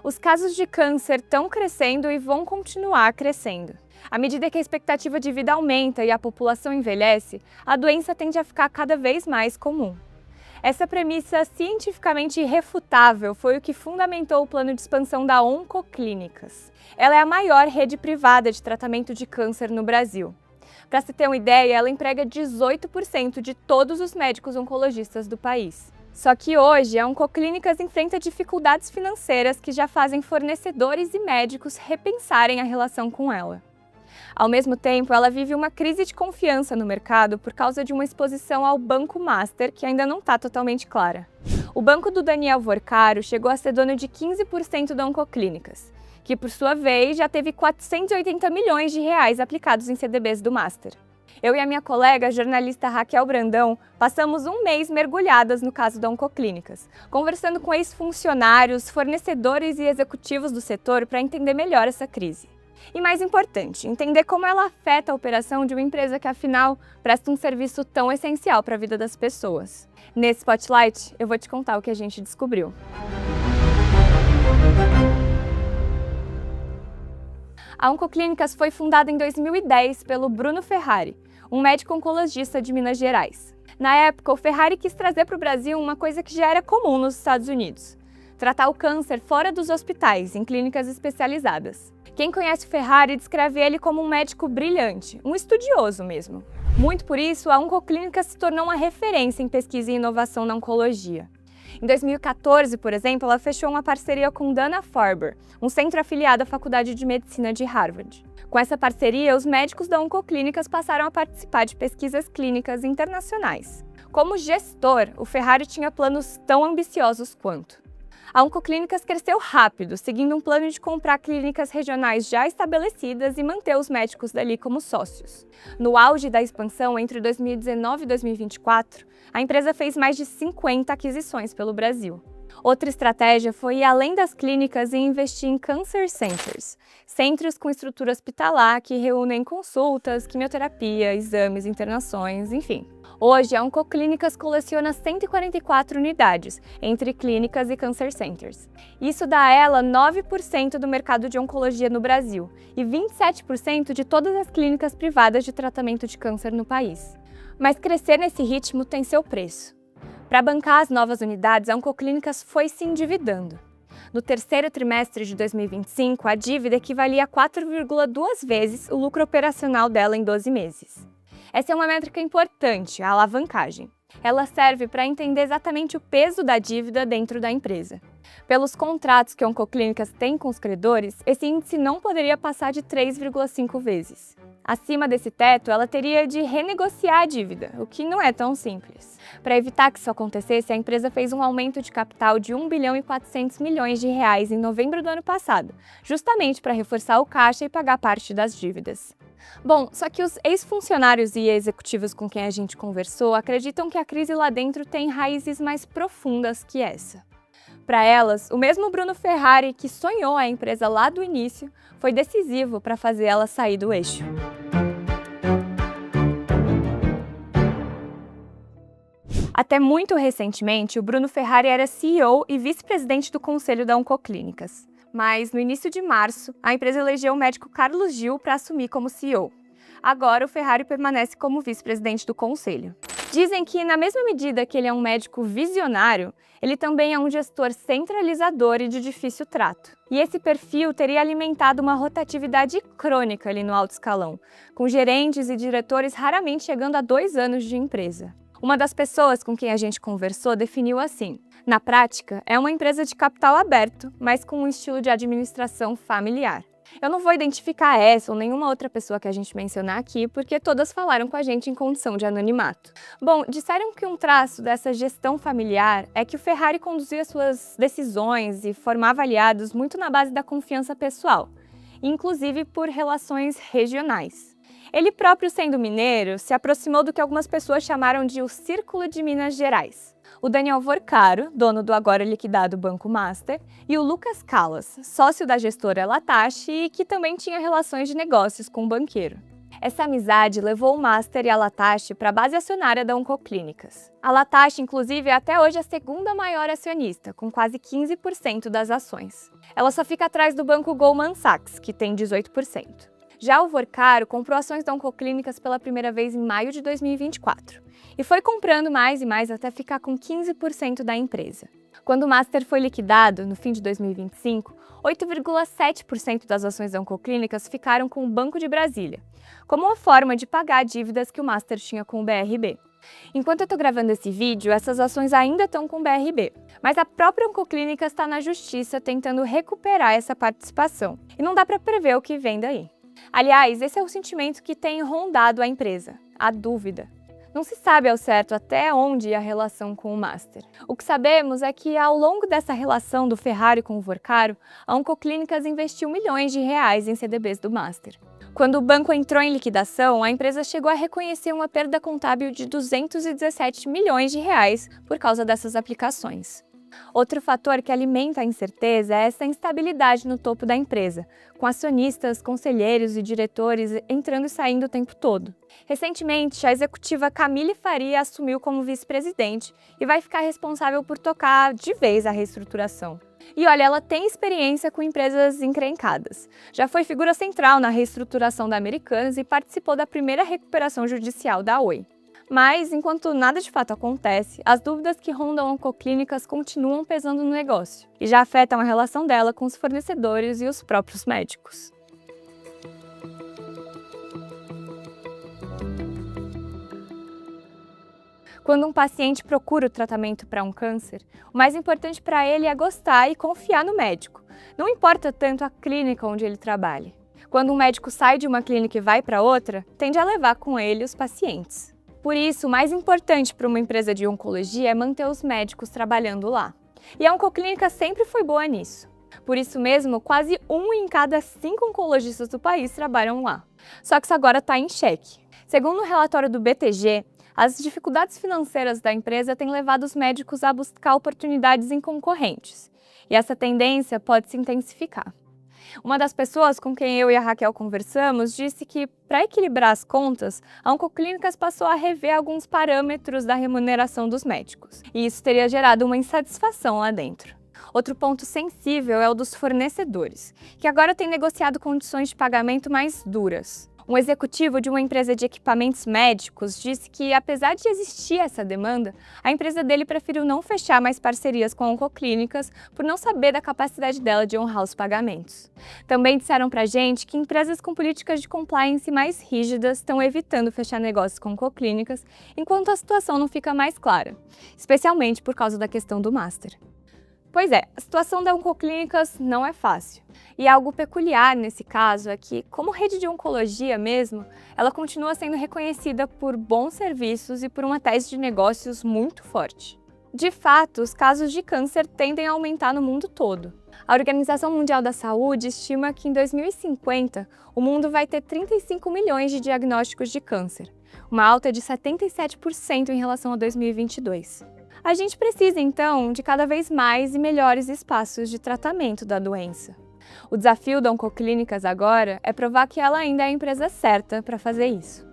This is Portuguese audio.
Os casos de câncer estão crescendo e vão continuar crescendo. À medida que a expectativa de vida aumenta e a população envelhece, a doença tende a ficar cada vez mais comum. Essa premissa cientificamente irrefutável foi o que fundamentou o plano de expansão da Oncoclínicas. Ela é a maior rede privada de tratamento de câncer no Brasil. Para se ter uma ideia, ela emprega 18% de todos os médicos oncologistas do país. Só que hoje, a Oncoclínicas enfrenta dificuldades financeiras que já fazem fornecedores e médicos repensarem a relação com ela. Ao mesmo tempo, ela vive uma crise de confiança no mercado por causa de uma exposição ao Banco Master, que ainda não está totalmente clara. O banco do Daniel Vorcaro chegou a ser dono de 15% da Oncoclínicas, que por sua vez já teve 480 milhões de reais aplicados em CDBs do Master. Eu e a minha colega, a jornalista Raquel Brandão, passamos um mês mergulhadas no caso da Oncoclínicas, conversando com ex-funcionários, fornecedores e executivos do setor para entender melhor essa crise. E mais importante, entender como ela afeta a operação de uma empresa que, afinal, presta um serviço tão essencial para a vida das pessoas. Nesse Spotlight, eu vou te contar o que a gente descobriu. A Oncoclínicas foi fundada em 2010 pelo Bruno Ferrari, um médico oncologista de Minas Gerais. Na época, o Ferrari quis trazer para o Brasil uma coisa que já era comum nos Estados Unidos: tratar o câncer fora dos hospitais, em clínicas especializadas. Quem conhece o Ferrari descreve ele como um médico brilhante, um estudioso mesmo. Muito por isso, a Oncoclínicas se tornou uma referência em pesquisa e inovação na oncologia. Em 2014, por exemplo, ela fechou uma parceria com Dana-Farber, um centro afiliado à Faculdade de Medicina de Harvard. Com essa parceria, os médicos da Oncoclínicas passaram a participar de pesquisas clínicas internacionais. Como gestor, o Ferrari tinha planos tão ambiciosos quanto. A Oncoclínicas cresceu rápido, seguindo um plano de comprar clínicas regionais já estabelecidas e manter os médicos dali como sócios. No auge da expansão, entre 2019 e 2024, a empresa fez mais de 50 aquisições pelo Brasil. Outra estratégia foi ir além das clínicas e investir em Cancer Centers, centros com estrutura hospitalar que reúnem consultas, quimioterapia, exames, internações, enfim. Hoje, a Oncoclínicas coleciona 144 unidades, entre clínicas e Cancer Centers. Isso dá a ela 9% do mercado de oncologia no Brasil e 27% de todas as clínicas privadas de tratamento de câncer no país. Mas crescer nesse ritmo tem seu preço. Para bancar as novas unidades, a Oncoclínicas foi se endividando. No terceiro trimestre de 2025, a dívida equivalia a 4,2 vezes o lucro operacional dela em 12 meses. Essa é uma métrica importante, a alavancagem. Ela serve para entender exatamente o peso da dívida dentro da empresa. Pelos contratos que a Oncoclínicas tem com os credores, esse índice não poderia passar de 3,5 vezes. Acima desse teto, ela teria de renegociar a dívida, o que não é tão simples. Para evitar que isso acontecesse, a empresa fez um aumento de capital de 1 bilhão e 400 milhões de reais em novembro do ano passado, justamente para reforçar o caixa e pagar parte das dívidas. Bom, só que os ex-funcionários e executivos com quem a gente conversou acreditam que a crise lá dentro tem raízes mais profundas que essa. Para elas, o mesmo Bruno Ferrari, que sonhou a empresa lá do início, foi decisivo para fazer ela sair do eixo. Até muito recentemente, o Bruno Ferrari era CEO e vice-presidente do conselho da Oncoclínicas. Mas, no início de março, a empresa elegeu o médico Carlos Gil para assumir como CEO. Agora, o Ferrari permanece como vice-presidente do conselho. Dizem que, na mesma medida que ele é um médico visionário, ele também é um gestor centralizador e de difícil trato. E esse perfil teria alimentado uma rotatividade crônica ali no alto escalão, com gerentes e diretores raramente chegando a 2 anos de empresa. Uma das pessoas com quem a gente conversou definiu assim: na prática, é uma empresa de capital aberto, mas com um estilo de administração familiar. Eu não vou identificar essa ou nenhuma outra pessoa que a gente mencionar aqui, porque todas falaram com a gente em condição de anonimato. Bom, disseram que um traço dessa gestão familiar é que o Ferrari conduzia suas decisões e formava aliados muito na base da confiança pessoal, inclusive por relações regionais. Ele próprio, sendo mineiro, se aproximou do que algumas pessoas chamaram de o Círculo de Minas Gerais. O Daniel Vorcaro, dono do agora liquidado Banco Master, e o Lucas Callas, sócio da gestora Latache e que também tinha relações de negócios com o banqueiro. Essa amizade levou o Master e a Latache para a base acionária da Oncoclínicas. A Latache, inclusive, é até hoje a segunda maior acionista, com quase 15% das ações. Ela só fica atrás do banco Goldman Sachs, que tem 18%. Já o Vorcaro comprou ações da Oncoclínicas pela primeira vez em maio de 2024 e foi comprando mais e mais até ficar com 15% da empresa. Quando o Master foi liquidado, no fim de 2025, 8,7% das ações da Oncoclínicas ficaram com o Banco de Brasília, como uma forma de pagar dívidas que o Master tinha com o BRB. Enquanto eu estou gravando esse vídeo, essas ações ainda estão com o BRB, mas a própria Oncoclínicas está na justiça tentando recuperar essa participação, e não dá para prever o que vem daí. Aliás, esse é o sentimento que tem rondado a empresa, a dúvida. Não se sabe ao certo até onde ia a relação com o Master. O que sabemos é que, ao longo dessa relação do Ferrari com o Vorcaro, a Oncoclínicas investiu milhões de reais em CDBs do Master. Quando o banco entrou em liquidação, a empresa chegou a reconhecer uma perda contábil de 217 milhões de reais por causa dessas aplicações. Outro fator que alimenta a incerteza é essa instabilidade no topo da empresa, com acionistas, conselheiros e diretores entrando e saindo o tempo todo. Recentemente, a executiva Camille Faria assumiu como vice-presidente e vai ficar responsável por tocar de vez a reestruturação. E olha, ela tem experiência com empresas encrencadas. Já foi figura central na reestruturação da Americanas e participou da primeira recuperação judicial da Oi. Mas, enquanto nada de fato acontece, as dúvidas que rondam a Oncoclínicas continuam pesando no negócio e já afetam a relação dela com os fornecedores e os próprios médicos. Quando um paciente procura o tratamento para um câncer, o mais importante para ele é gostar e confiar no médico. Não importa tanto a clínica onde ele trabalha. Quando um médico sai de uma clínica e vai para outra, tende a levar com ele os pacientes. Por isso, o mais importante para uma empresa de oncologia é manter os médicos trabalhando lá. E a Oncoclínica sempre foi boa nisso. Por isso mesmo, quase 1 em cada 5 oncologistas do país trabalham lá. Só que isso agora está em xeque. Segundo o relatório do BTG, as dificuldades financeiras da empresa têm levado os médicos a buscar oportunidades em concorrentes. E essa tendência pode se intensificar. Uma das pessoas com quem eu e a Raquel conversamos disse que, para equilibrar as contas, a Oncoclínicas passou a rever alguns parâmetros da remuneração dos médicos, e isso teria gerado uma insatisfação lá dentro. Outro ponto sensível é o dos fornecedores, que agora têm negociado condições de pagamento mais duras. Um executivo de uma empresa de equipamentos médicos disse que, apesar de existir essa demanda, a empresa dele preferiu não fechar mais parcerias com a Oncoclínicas por não saber da capacidade dela de honrar os pagamentos. Também disseram pra gente que empresas com políticas de compliance mais rígidas estão evitando fechar negócios com Oncoclínicas enquanto a situação não fica mais clara, especialmente por causa da questão do Master. Pois é, a situação da Oncoclínicas não é fácil. E algo peculiar nesse caso é que, como rede de oncologia mesmo, ela continua sendo reconhecida por bons serviços e por uma tese de negócios muito forte. De fato, os casos de câncer tendem a aumentar no mundo todo. A Organização Mundial da Saúde estima que em 2050 o mundo vai ter 35 milhões de diagnósticos de câncer, uma alta de 77% em relação a 2022. A gente precisa, então, de cada vez mais e melhores espaços de tratamento da doença. O desafio da Oncoclínicas agora é provar que ela ainda é a empresa certa para fazer isso.